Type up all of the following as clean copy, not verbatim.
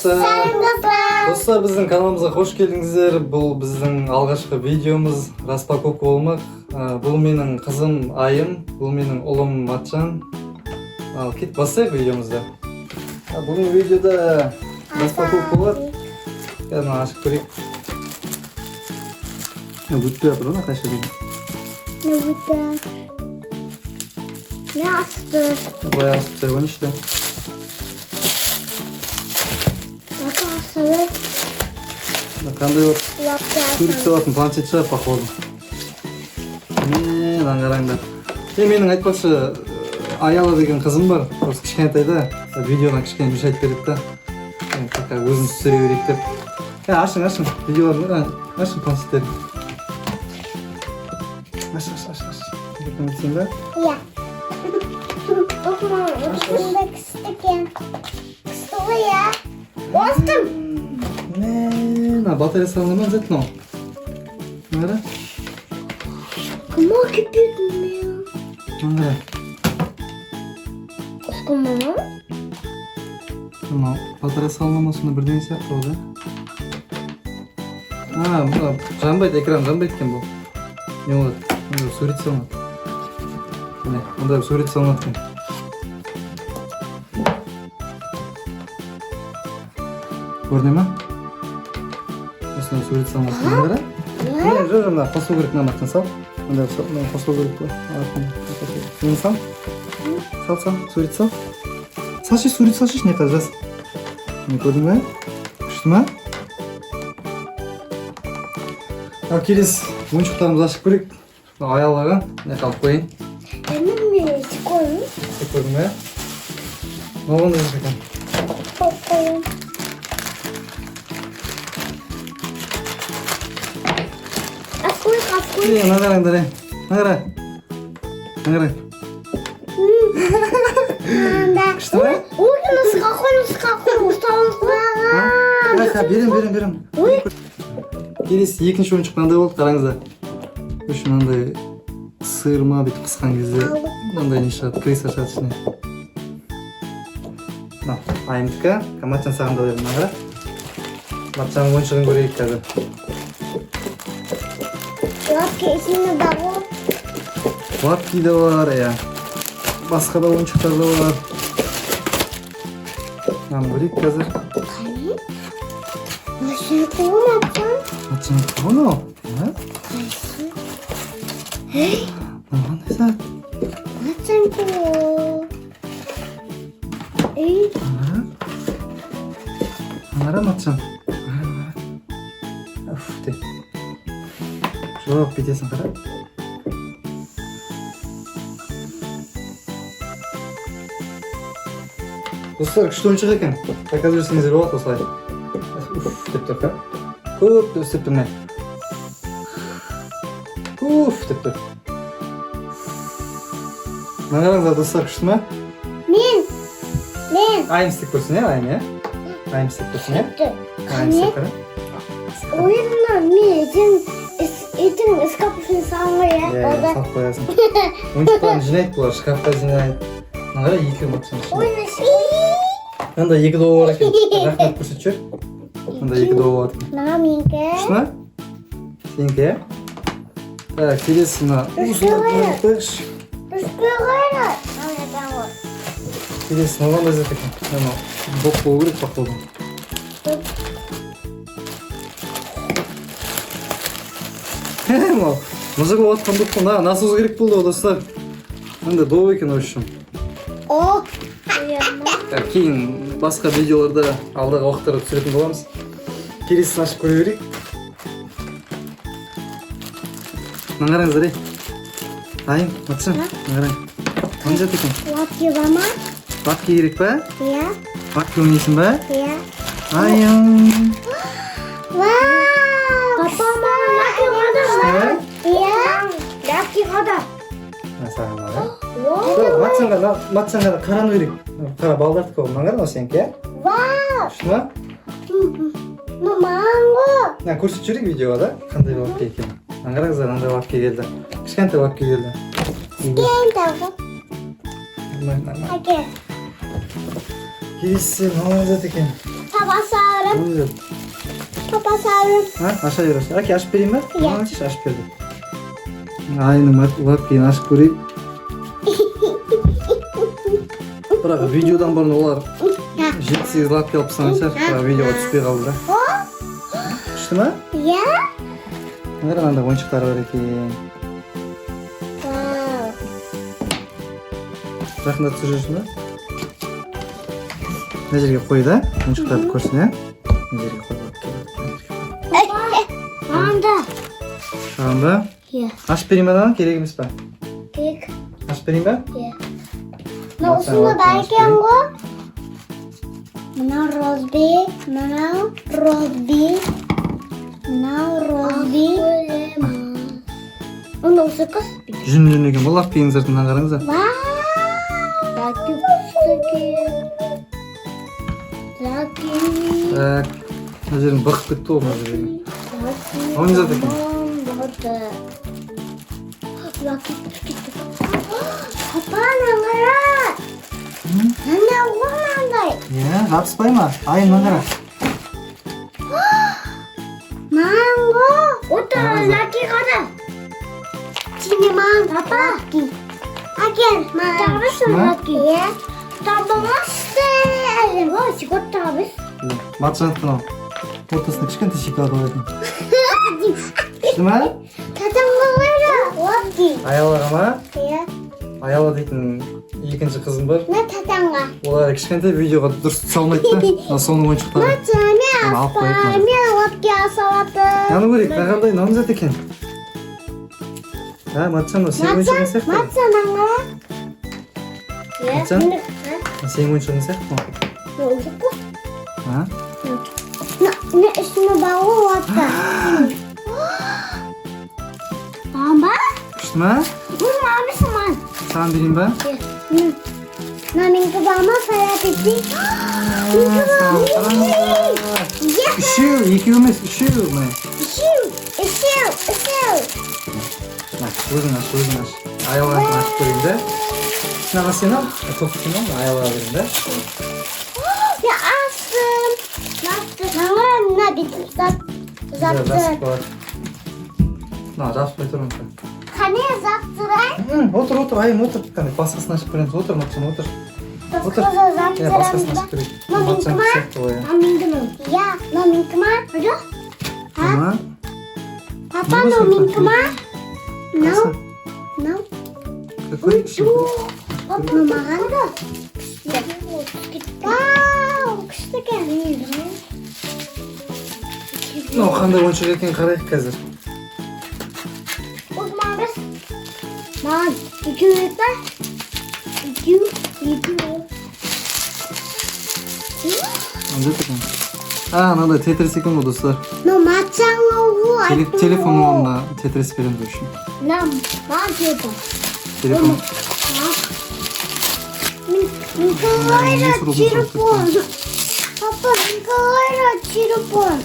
Достар, біздің каналымызға қош келдіңіздер. Бұл біздің алғашқы видеомыз, распаковка болмақ. Бұл менің қызым Айым, бұл менің ұлым Матчан. Ал кет бастайық видеомызды. Бүгінгі видеода распаковка болады. Яғни ашып көрейік. Өтпей жатыр оны қайша дейін. Ne astı? Bayağı asıp sayıvan işte. Nasıl astı? Қандай бар? Laptop. Сурет салатын планшет шығар, походу. Қараңдар. Менің айтпақшы Аяла деген қызым бар. Осы кішкентайда видеодан кішкене бір айтып береді да. Өзін түсіре берейік деп. Ашың. Видеоларын ашың планшеттерін. Аш. Көрсең ба? Ya. Bakma, bunda kıstıkken. Kıstığı ya. Bastım. Батарея салынған зәт мынау. Мына Kıma köpürdüm ya. Мына Kıma mı? Мынау батарея салынған сонда бірдеңе сияқты ғой да. Мына жанбайды, экран жанбайды екен бұл. Не болады? Мында сурет салынады. Міне, мында сурет салынады екен. Көріне ма? Осындай сурет салынады. Мына қара? Жоқ, мына қосылу керек, мына мақтан сал. Мында қосылу керек қой. Мені сал. Сал, сурет сал. Салшы, сурет салшы, не қаз жаз. Не көрдің ба? Күшті ма? Ал келесі ойыншықтарымызды ашып көрейік. Аялаға не қалып қойын. Benim mi? Çıkıyorum. Көрдің ба? Оған да екен. Koyayım. Askoy. Мына қараңдар, мына қара. Күшті ма? Ой, насқа қой, ұстауыңыз Берем. Келесі екінші ойыншық қандай болды, қараңыздар. Үш мынандай сыр ма бүйтіп қысқан кезде мынандай не шығады, крыс ашады ішіне. Айымдікі, Матчан саған да бердім, қара. Матчанның ойыншығын көрейік қазір. Лапки ішінде дағу. Лапки да бар, басқа да ойыншықтар да бар. Көрейік қазір. Машина қойым атқан. Матчан қойым? Қандай зат? Матчан қойым. Аңара Матчан. Де. Жоқ, бетесің қара. Достар, күшті ойыншық екен. Байқап жүрсеңіздер болады осылай. Деп тұр қа. Көп деп істеп тұрмай. Деп тұр. Мына қараңыздар, достар, күшті ма? Мен. Айым істеп көрсін, Айым, Айым істеп көрсін, Айым істеп қара. Oyunla мен етін шкафын салмай, салып қоясың. Ойыншықтарын жинайды бұлар, шкафқа жинайды. Мына қара, екі Матчан ішінде. Мында екі доғы бар екен. Рахмет көрсетіп жүр. Мында екі доғы бар екен. Мына менікі. Күшті ма? Сенікі, келесі мына ұзындық келесі маған да зәт екен. Боқ болу керек походу. Мыжығы отқан доқтың насыз керек болды ғой, достар. Мында доғы екен өшім. О! Кейін басқа видеоларда алдағы уақыттарда түсіретін боламыз. Келесін ашып көре берейік. Мына қараңыздар, Айым, Матчан, мына қараң. Мына жат екен. Лапки бар ма? Лапки керек па? Иә. Лапки ойнайсың ба? Иә. Айым. Вау! Папа, мама, лапки қада. Иә. Лапки қада. Саған бар, Матчанға да қараны берейік. Қара балдарды көбі, мына қаран сенікі, Вау! Күшті ма? Манго! Көрсетіп жүрейік видеоға да, қандай лапки екен. Мына қараңыздар, мынандай лапки келді. Кішкентай лапки келді. Әке. Келесі мынау зат екен. Papasarım. Ne güzel. Papasarım. Ha, aşağı yürüyorsun. Aki açıp vereyim mi? Ya. Açıp verdim. Aynı ulap keyin açıp ko'raylik. Biroq videodan burun ular 7-8 lap kelib sanashar. Biroq videoga tushmay qoldi da. Chiqdimi? Ya. Mana qanday o'yinchiqlar bor ekan. Wow. Rahmat tushirishmi? Najeriga qo'ydi, o'yinchiqlarni ko'rsin, ha? Najeriga qo'yib Manda. Shunda Ya. açıp vereyim mi? Kerak emas pa? Kek. Açıp vereyim mi? Ya. Nah, usunda baykan bu. Mana rozbi, mana rozbi. Mana rozbi. Onu usukus. Jün ekan. Bu lap keyin sirtidan qaranglar. Wow. Laki pustaki. Laki. Tak. Najerim baqib ketdi u Najeriga. Laki. Onu zaten. Laki pustaki. Papa nangara. Nanda uang nandai. Ya, rapspayma. Ayın qara. Mango. Udah laki kada. Sini mang apa? Agen mang. Laki ya. Tabamasте. Wah, sikot tabis. Matchantdan ol. O'rtasida kichkina shokolad bor ekan. Nima? Tatangalara. Laki. Ayollarga Ya. ayol degan ikkinchi qizim bor. Ne tatanga? Ular kichkina videoga durust tusha olmaydi. So'ng o'yinchiqlar. Macamnya Onu al, koy, apa? koy. Ini laki asalata. Yana ko'rik, qanday nomzod ekan. Ha, matcham sen o'yinchiqni seqdi. Maca nangara. Ya. Maca? Ini. Sen o'yinchiqni seqdi. Ne oldu bu? Ha? Ne üstüne bağı vardı. Mama? Piştimi? Bu mavi saman. Sana bereyim ben. Namin kebama saya titi. Ya. Işığı, iki emas, ışığı mı? Işıl. Bak, o'zing aç. Ayollarni açib ko'ring da. Shunaqa sen al, to'xtatini al, ayollarga bering da. Ya asım. Nasıl? Sana ne bitti? Zaptır. bor. Na, rast o'tirib. Hani zaptıray? O'tir, ayım o'tir. Qanday paskasini ochib ko'ramiz. O'tir, matcham o'tir. O'tir. Kızı Ya, zaptıray. paskasini ochib ko'ring. Matcham seqdi o ya. Namin kemar. Ya, namin kemar. Aduh. Nima? Papa Nima namin so'rayapti? kemar. No. No. Ko'ring, ishini ko'ring. Mama da. Wow, kışta geldi. No, qanday o'yinchiq ekan qaraylik hozir. O zaman biz. Man, iki yükler. İki. Nomzod ekan. Ha, mana Tetris ekan bu do'stlar. No, maçan o. Telefonum o'rnida Tetris beramiz o'sha. Nam, man telefon. Telefon. Min kayra telefon. Papa, min kayra telefon.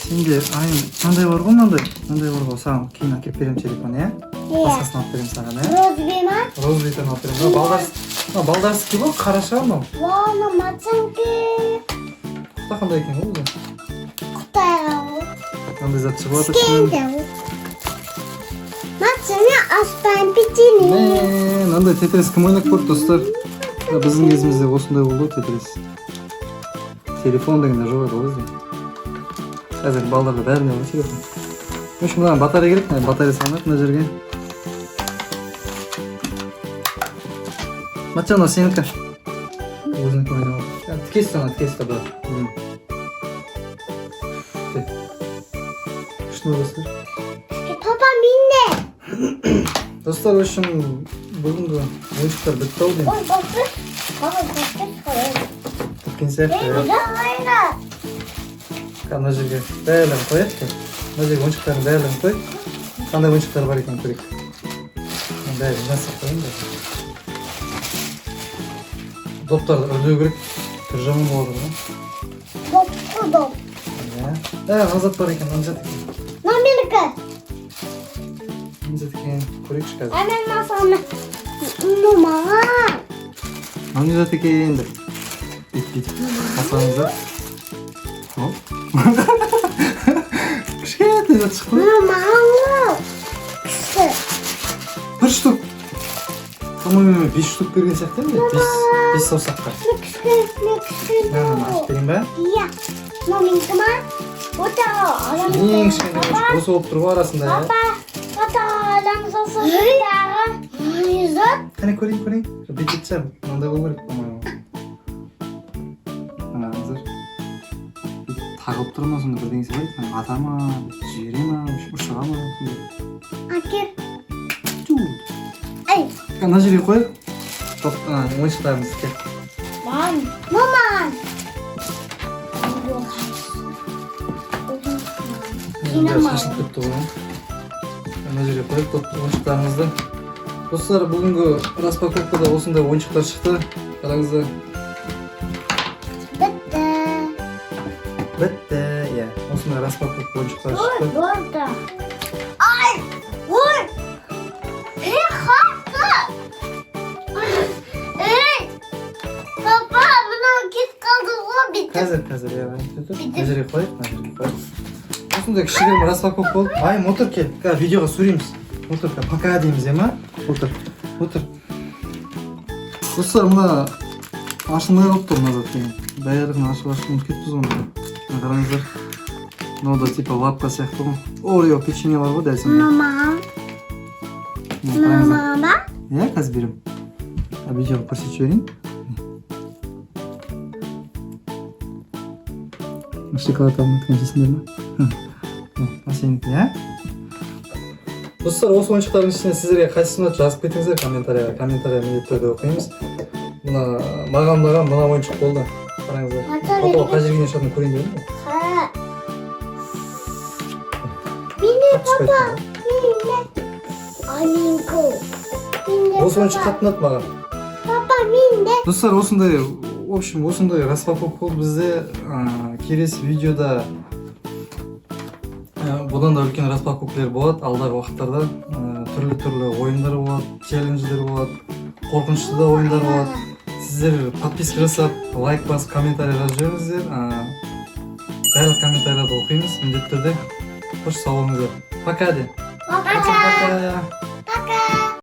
Sende ayın qanday bor bunday? Qanday bor sen keyin kelib berayım telefonni, ya? Ya. Paskasini olib berayım sana, ne? Rozbima. Rozbitani olib berayim. Baldarski bu, qarasharmi? Wow, no maçan ki. Xudo qanday ekan u? Kutayao. Qanday zot chiqyapti? Skendao. Maçanı aspan pitini. Qanday Tetris kim o'ynab ko'rdi do'stlar? Bizning kezimizda o'shunday bo'ldi Tetris. Telefon deganda yo'q edi o'zi. Hozir baldarda bari yo'q telefon. Shu bilan batareya kerak, batareya solib bu yerga. Machano seniki. O'zini qo'yadi. Tkesda bor. Shuni do'stlar. Papa minne. Do'stlar, o'shim bugungi o'yinchiqlar bitta oldi. Oy, bakır. Baba, bakır. Ikkinchi Hey, hafta. bir daha hayra. Kanajiga tayyorlanib qo'yapti. Najiga o'yinchiqlarni tayyorlanib qo'y. Qanday o'yinchiqlar bor ekan ko'rik. Bunday nasib qo'ying. Doktor o'rlug'rik turjamon bo'ldi. Doktor. Ya, g'azab bor ekan, namzat ekan. Namirka. Namzat ekan, ko'rik chiqadi. Hemen masamda. Mama. Namzat ekan endi. Bit. Masamizda Қайда шықты? Мама. Кісі. Бір штук. По-моему, 5 штук берген сияқты енді. 5 саусаққа. Кісі. Ашып берейін ба? Иә. Маминкі ма? Ота адам. Ең кішкене ойыншық осы болып тұр ғой арасында. Папа. Ота адам саусақтағы. Айзат. Қане көрейін. Бүйтетін шығар. Мынандай болу керек, по-моему. Қараңыздар. Тағылып тұр ма сонда бірдеңесі бар? Ата ма, жире ма, ұшыға ма? Әкел. Чу. Ай. Ана жерге қойып. Ойыншықтарымыз кел. Маман. Шашылып кетті ғой. Ана жерге қойып ойыншықтарымызды. Достар, бүгінгі распаковкада осындай ойыншықтар шықты. Қараңыздар. Бітті. Иә, осындай распаковка ойыншықтар шықты. Burada. Ay! Vur! Hey, kalktı! Hey! Papa, bunu git kaldı o bitti. Қазір, иә. Мына жерге қойып. Осындай кішігірім распаковка болды. Ай, мотор кел. Видеоға түсіреміз. Мотор, пока дейміз, иә ма? Отыр. Достар, мына ашылмай қалып тұр назад деген. Бәрін ашып ұмытып кетіппіз оны. Қараңыздар. Мынау да типа лапка сияқты ғой. Орео печенье бар ғой, дәл сондай. Мама? Иә, қазір беремін. Видеоға көрсетіп жіберейін. Шоколад алматқан жейсіңдер ма? Сенікі, иә? Достар, осы ойыншықтардың ішінен сіздерге қайсысы ұнады жазып кетіңіздер комментарияға. Комментария міндетті түрде оқимыз. Маған ұнаған мына ойыншық болды. Қараңыздар. Фотоға қай жерге шығатынын көрейін дедім ғой. Ha. Mine papa. Mine. Aminko. Mine. Осы ойыншық қатты ұнады маған. Papa mine. Достар, осындай распаковка болды бізде. Келесі видеода бұдан да үлкен распаковкалар болады алдағы уақыттарда. Түрлі ойындар болады, челлендждер болады, қорқынышты да ойындар болады. Сіздер подписка жасап, лайк басып, комментарий жазып жіберіңіздер. Барлық комментарийлерді оқимыз міндетті түрде. Қош сау болыңыздар. Пока де. Пока.